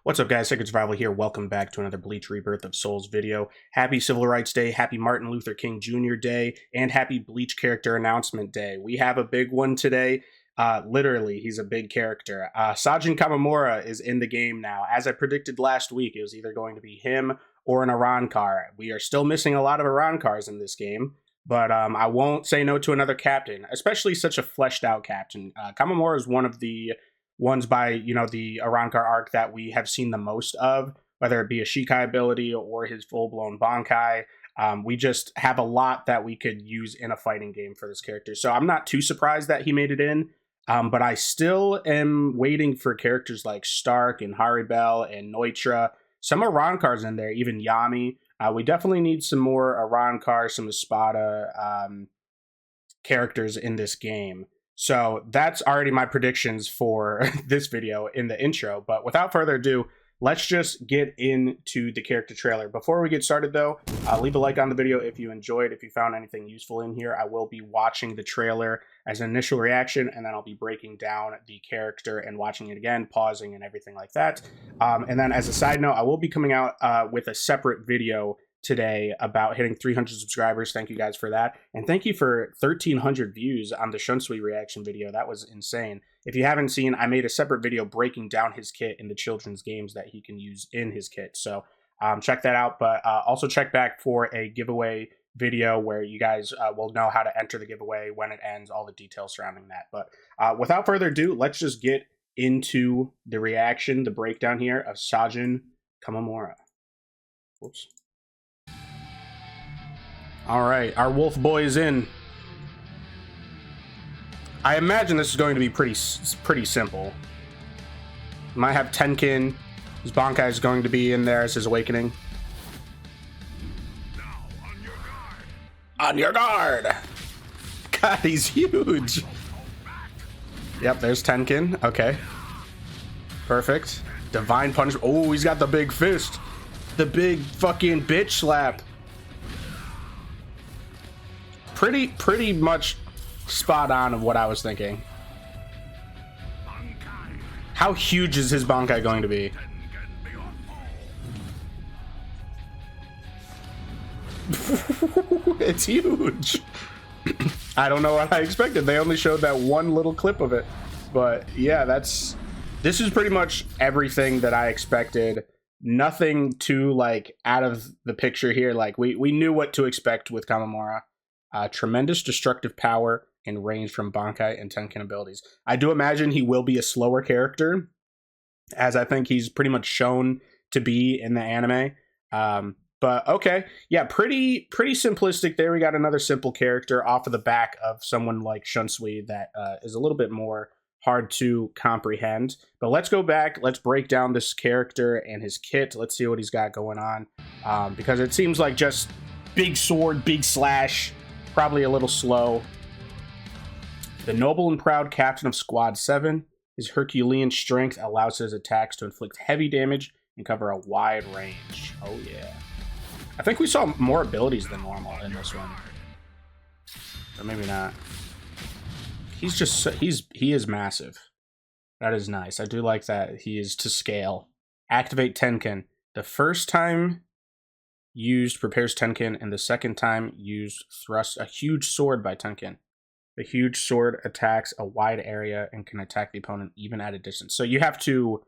What's up, guys? Sacred Survival here. Welcome back to another Bleach Rebirth of Souls video. Happy Civil Rights Day, happy Martin Luther King Jr. Day, and happy Bleach Character Announcement Day. We have a big one today. Literally, he's a big character. Sajin Komamura is in the game now. As I predicted last week, it was either going to be him or an Arrancar. We are still missing a lot of Arrancars in this game, but I won't say no to another captain, especially such a fleshed out captain. Komamura is one of the ones by, the Arrancar arc that we have seen the most of, whether it be a Shikai ability or his full-blown Bankai. We just have a lot that we could use in a fighting game for this character. So I'm not too surprised that he made it in, but I still am waiting for characters like Stark and Harribel and NNoitra. Some Arrancars in there, even Yami. We definitely need some more Arrancar, some Espada characters in this game. So that's already my predictions for this video in the intro. But without further ado, let's just get into the character trailer. Before we get started, though, leave a like on the video if you enjoyed. If you found anything useful in here, I will be watching the trailer as an initial reaction, and then I'll be breaking down the character and watching it again, pausing and everything like that. And then as a side note, I will be coming out with a separate video today about hitting 300 subscribers. Thank you guys for that, and thank you for 1,300 views on the Shunsui reaction video. That was insane. If you haven't seen, I made a separate video breaking down his kit in the children's games that he can use in his kit, so check that out. But also check back for a giveaway video where you guys will know how to enter the giveaway, when it ends, all the details surrounding that. But without further ado, let's just get into the reaction, the breakdown here of Sajin Komamura. Whoops. All right, our wolf boy is in. I imagine this is going to be pretty simple. Might have Tenkin. His Bankai is going to be in there as his awakening. Now, on your guard. On your guard! God, he's huge. Yep, there's Tenkin. Okay. Perfect. Divine Punishment. Oh, he's got the big fist. The big fucking bitch slap. Pretty much spot on of what I was thinking. How huge is his Bankai going to be? It's huge. I don't know what I expected. They only showed that one little clip of it, but yeah, this is pretty much everything that I expected. Nothing too like out of the picture here. Like we knew what to expect with Komamura. Tremendous destructive power and range from Bankai and Tenkin abilities. I do imagine he will be a slower character, as I think he's pretty much shown to be in the anime. But okay, yeah, pretty simplistic there. We got another simple character off of the back of someone like Shunsui that is a little bit more hard to comprehend. But let's go back. Let's break down this character and his kit. Let's see what he's got going on, because it seems like just big sword, big slash. Probably a little slow. The noble and proud captain of Squad 7. His Herculean strength allows his attacks to inflict heavy damage and cover a wide range. Oh yeah. I think we saw more abilities than normal in this one. Or maybe not. He's just, he is massive. That is nice. I do like that he is to scale. Activate Tenkin. The first time used prepares Tenkin, and the second time used thrusts a huge sword by Tenkin. The huge sword attacks a wide area and can attack the opponent even at a distance. So you have to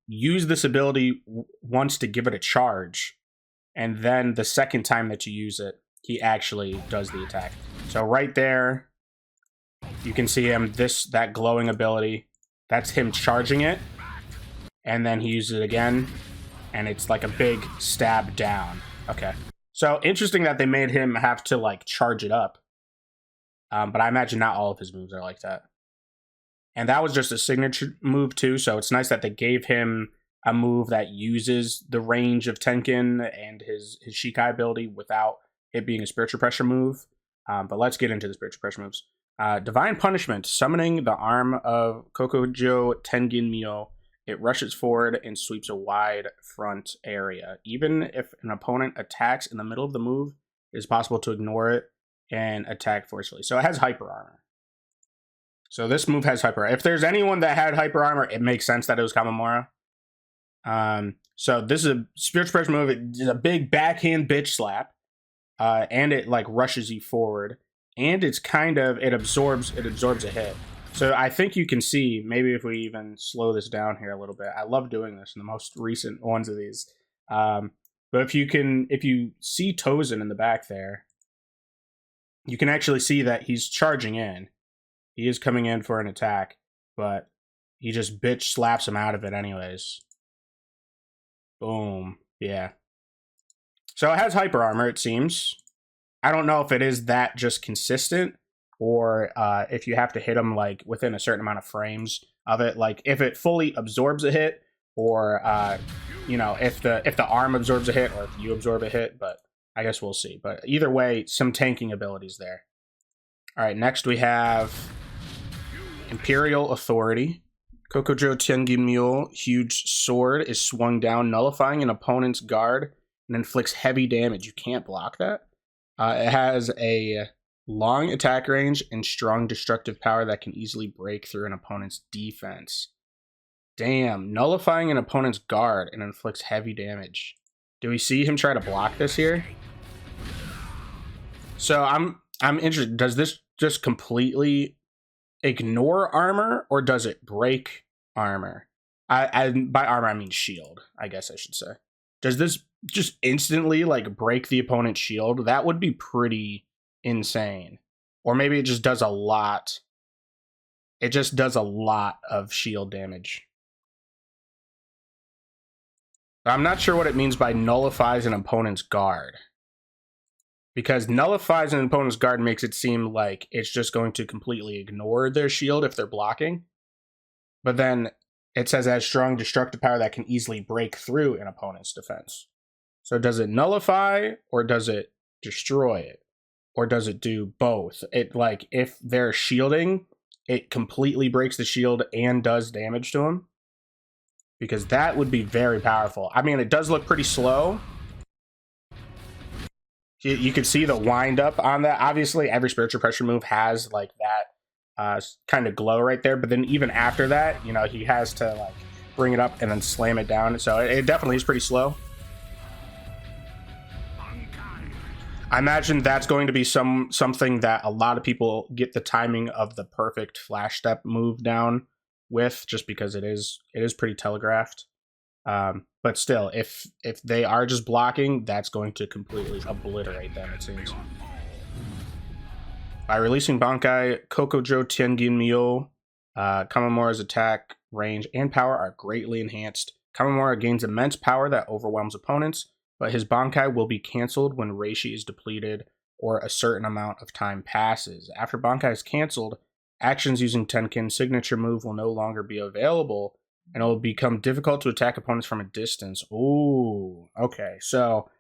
use this ability once to give it a charge, and then the second time that you use it, he actually does the attack. So right there, you can see him, that glowing ability, that's him charging it, and then he uses it again, and it's like a big stab down. Okay. So interesting that they made him have to like charge it up. But I imagine not all of his moves are like that. And that was just a signature move too. So it's nice that they gave him a move that uses the range of Tenkin and his Shikai ability without it being a spiritual pressure move. But let's get into the spiritual pressure moves. Divine Punishment, summoning the arm of Kokujo Tengen Myo. It rushes forward and sweeps a wide front area. Even if an opponent attacks in the middle of the move, it is possible to ignore it and attack forcefully. So it has hyper armor. So this move has hyper. If there's anyone that had hyper armor, it makes sense that it was Komamura. So this is a spiritual pressure move. It's a big backhand bitch slap, and it like rushes you forward, and it's kind of it absorbs a hit. So I think you can see, maybe if we even slow this down here a little bit. I love doing this in the most recent ones of these. But if you see Tozen in the back there, you can actually see that he's charging in. He is coming in for an attack, but he just bitch slaps him out of it anyways. Boom. Yeah. So it has hyper armor, it seems. I don't know if it is that just consistent, or if you have to hit him like within a certain amount of frames of it. Like if it fully absorbs a hit, or you know, if the arm absorbs a hit, or if you absorb a hit. But I guess we'll see. But either way, some tanking abilities there. All right, next we have Imperial Authority. Kokujo Tenginmyo, huge sword, is swung down, nullifying an opponent's guard and inflicts heavy damage. You can't block that. It has a long attack range and strong destructive power that can easily break through an opponent's defense. Damn, nullifying an opponent's guard and inflicts heavy damage. Do we see him try to block this here? So I'm interested. Does this just completely ignore armor, or does it break armor? I by armor I mean shield, I guess I should say. Does this just instantly like break the opponent's shield? That would be pretty insane. Or maybe it just does a lot. It just does a lot of shield damage. I'm not sure what it means by nullifies an opponent's guard. Because nullifies an opponent's guard makes it seem like it's just going to completely ignore their shield if they're blocking. But then it says it has strong destructive power that can easily break through an opponent's defense. So does it nullify, or does it destroy it? Or does it do both? It like, if they're shielding, it completely breaks the shield and does damage to them? Because that would be very powerful. I mean, it does look pretty slow. You can see the wind up on that. Obviously, every spiritual pressure move has like that kind of glow right there. But then even after that, you know, he has to like bring it up and then slam it down. So it definitely is pretty slow. I imagine that's going to be something that a lot of people get the timing of the perfect flash step move down with, just because it is pretty telegraphed. But still, if they are just blocking, that's going to completely obliterate them, it seems. By releasing Bankai, Kokujo Tenginmyo, Komamura's attack, range, and power are greatly enhanced. Komamura gains immense power that overwhelms opponents, but his Bankai will be cancelled when Reishi is depleted or a certain amount of time passes. After Bankai is cancelled, actions using Tenkin's signature move will no longer be available, and it will become difficult to attack opponents from a distance. Ooh, okay. So,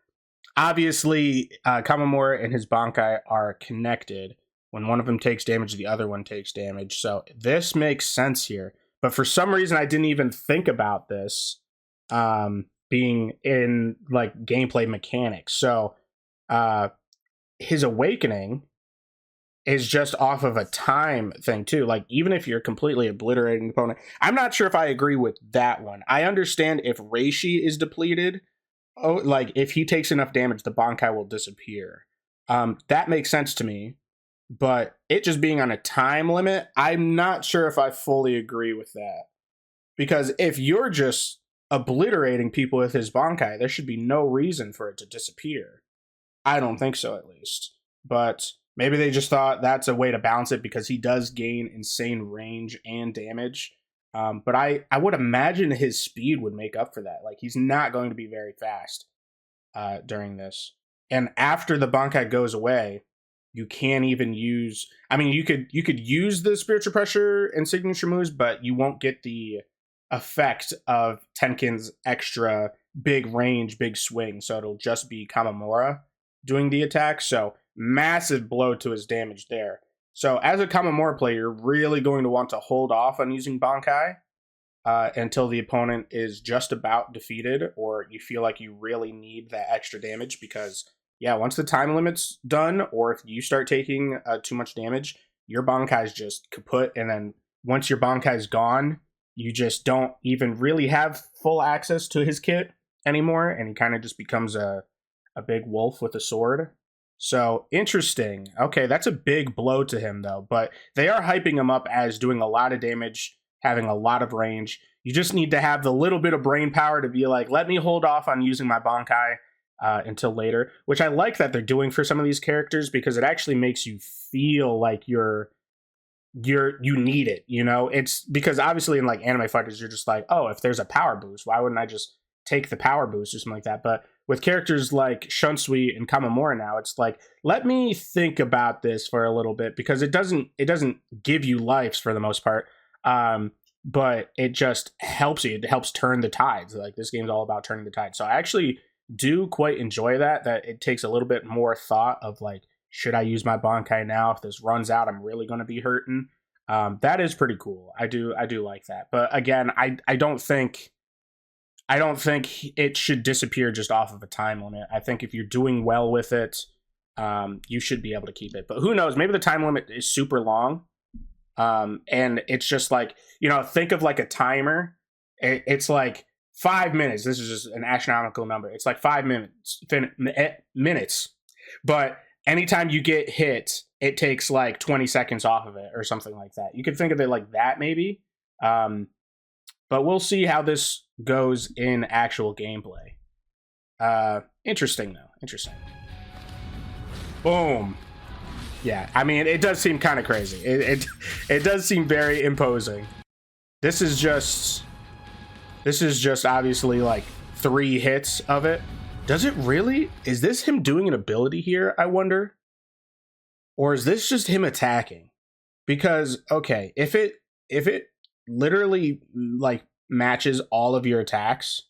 obviously, Komamura and his Bankai are connected. When one of them takes damage, the other one takes damage. So, this makes sense here. But for some reason, I didn't even think about this being in, like, gameplay mechanics. So, his awakening is just off of a time thing too. Like, even if you're completely obliterating the opponent, I'm not sure if I agree with that one. I understand if Reishi is depleted, like if he takes enough damage, the Bankai will disappear. That makes sense to me, but it just being on a time limit, I'm not sure if I fully agree with that. Because if you're just obliterating people with his Bankai, there should be no reason for it to disappear. I don't think so, at least. But maybe they just thought that's a way to balance it, because he does gain insane range and damage. But I would imagine his speed would make up for that. Like, he's not going to be very fast during this. And after the Bankai goes away, you can't even use... I mean, you could use the spiritual pressure and signature moves, but you won't get the effect of Tenkin's extra big range, big swing. So it'll just be Komamura doing the attack. So massive blow to his damage there. So as a Komamura player, you're really going to want to hold off on using Bankai until the opponent is just about defeated, or you feel like you really need that extra damage, because yeah, once the time limit's done, or if you start taking too much damage, your Bankai's just kaput, and then once your Bankai's gone, you just don't even really have full access to his kit anymore, and he kind of just becomes a big wolf with a sword. So interesting. Okay, that's a big blow to him though, but they are hyping him up as doing a lot of damage, having a lot of range. You just need to have the little bit of brain power to be like, let me hold off on using my Bankai until later, which I like that they're doing for some of these characters, because it actually makes you feel like you need it, you know? It's because obviously in like anime fighters, you're just like, oh, if there's a power boost, why wouldn't I just take the power boost or something like that? But with characters like Shunsui and Komamura now, it's like, let me think about this for a little bit, because it doesn't give you lives for the most part. But it just helps you. It helps turn the tides. Like, this game's all about turning the tide. So I actually do quite enjoy that it takes a little bit more thought of like, should I use my Bankai now? If this runs out, I'm really going to be hurting. That is pretty cool. I do like that. But again, I don't think it should disappear just off of a time limit. I think if you're doing well with it, you should be able to keep it. But who knows? Maybe the time limit is super long. And it's just like, you know, think of like a timer. It's like 5 minutes. This is just an astronomical number. It's like 5 minutes. But anytime you get hit, it takes like 20 seconds off of it or something like that. You could think of it like that maybe. But we'll see how this goes in actual gameplay. Interesting though. Interesting. Boom. Yeah, I mean, it does seem kind of crazy. It does seem very imposing. This is just obviously like 3 hits of it. Does it really? Is this him doing an ability here, I wonder? Or is this just him attacking? Because, okay, if it literally like matches all of your attacks,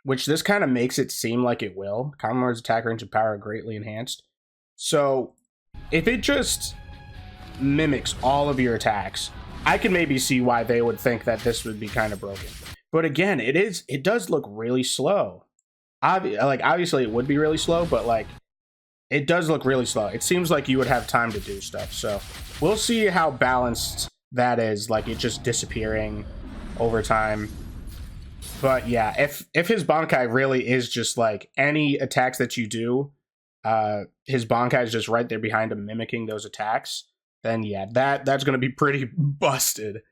which this kind of makes it seem like it will. Komamura's attack range and power are greatly enhanced. So if it just mimics all of your attacks, I can maybe see why they would think that this would be kind of broken. But again, it does look really slow. Obviously it would be really slow, but like, it does look really slow. It seems like you would have time to do stuff. So we'll see how balanced that is, like it just disappearing over time. But yeah, if his Bankai really is just like any attacks that you do, his Bankai is just right there behind him mimicking those attacks, then yeah, that's going to be pretty busted.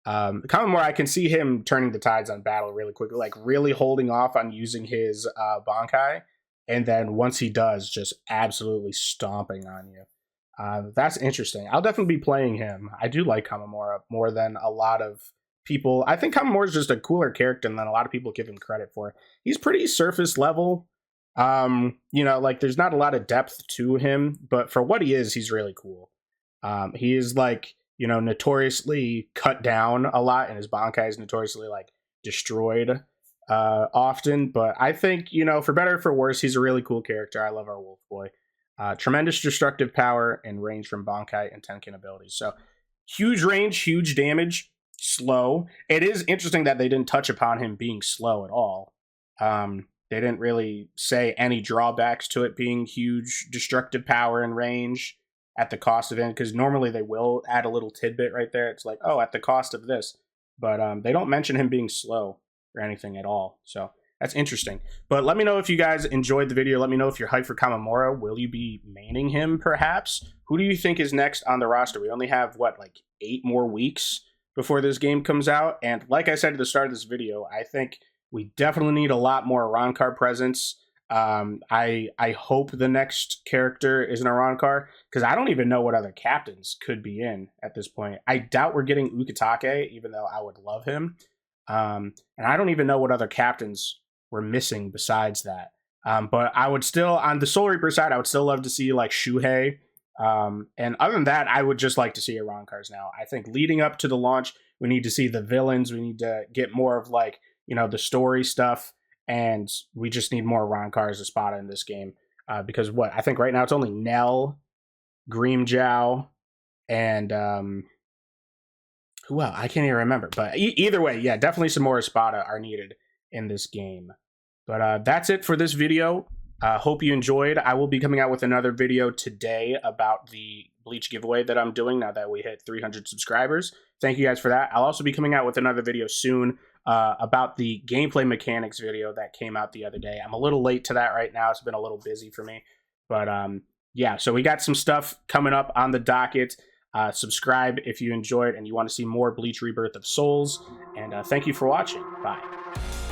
Komamura, I can see him turning the tides on battle really quickly, like really holding off on using his Bankai, and then once he does, just absolutely stomping on you. That's interesting. I'll definitely be playing him. I do like Komamura more than a lot of people. I think Komamura is just a cooler character than a lot of people give him credit for. He's pretty surface level. You know, like there's not a lot of depth to him, but for what he is, he's really cool. He is like, you know, notoriously cut down a lot, and his Bankai is notoriously like destroyed often. But I think, you know, for better or for worse, he's a really cool character. I love our Wolf Boy. Tremendous destructive power and range from Bankai and Tenkin abilities. So huge range, huge damage, slow. It is interesting that they didn't touch upon him being slow at all. They didn't really say any drawbacks to it being huge destructive power and range at the cost of it, because normally they will add a little tidbit right there. It's like, oh, at the cost of this. But they don't mention him being slow or anything at all. So that's interesting. But let me know if you guys enjoyed the video. Let me know if you're hyped for Komamura. Will you be maining him, perhaps? Who do you think is next on the roster? We only have, what, like 8 more weeks before this game comes out. And like I said at the start of this video, I think we definitely need a lot more Arrancar presence. I hope the next character is an Arrancar, because I don't even know what other captains could be in at this point. I doubt we're getting Ukitake, even though I would love him. And I don't even know what other captains we're missing besides that. But I would still, on the Soul Reaper side, I would still love to see like Shuhei. And other than that, I would just like to see Arrancars now. I think leading up to the launch, we need to see the villains. We need to get more of like, you know, the story stuff. And we just need more Arrancars to spot in this game. Because what I think right now it's only Nell, Grimmjow, and who else? I can't even remember. But either way, yeah, definitely some more Espada are needed in this game. But that's it for this video. Hope you enjoyed. I will be coming out with another video today about the Bleach giveaway that I'm doing now that we hit 300 subscribers. Thank you guys for that. I'll also be coming out with another video soon about the gameplay mechanics video that came out the other day. I'm a little late to that right now. It's been a little busy for me. But yeah, so we got some stuff coming up on the docket. Subscribe if you enjoyed and you want to see more Bleach Rebirth of Souls. And thank you for watching. Bye.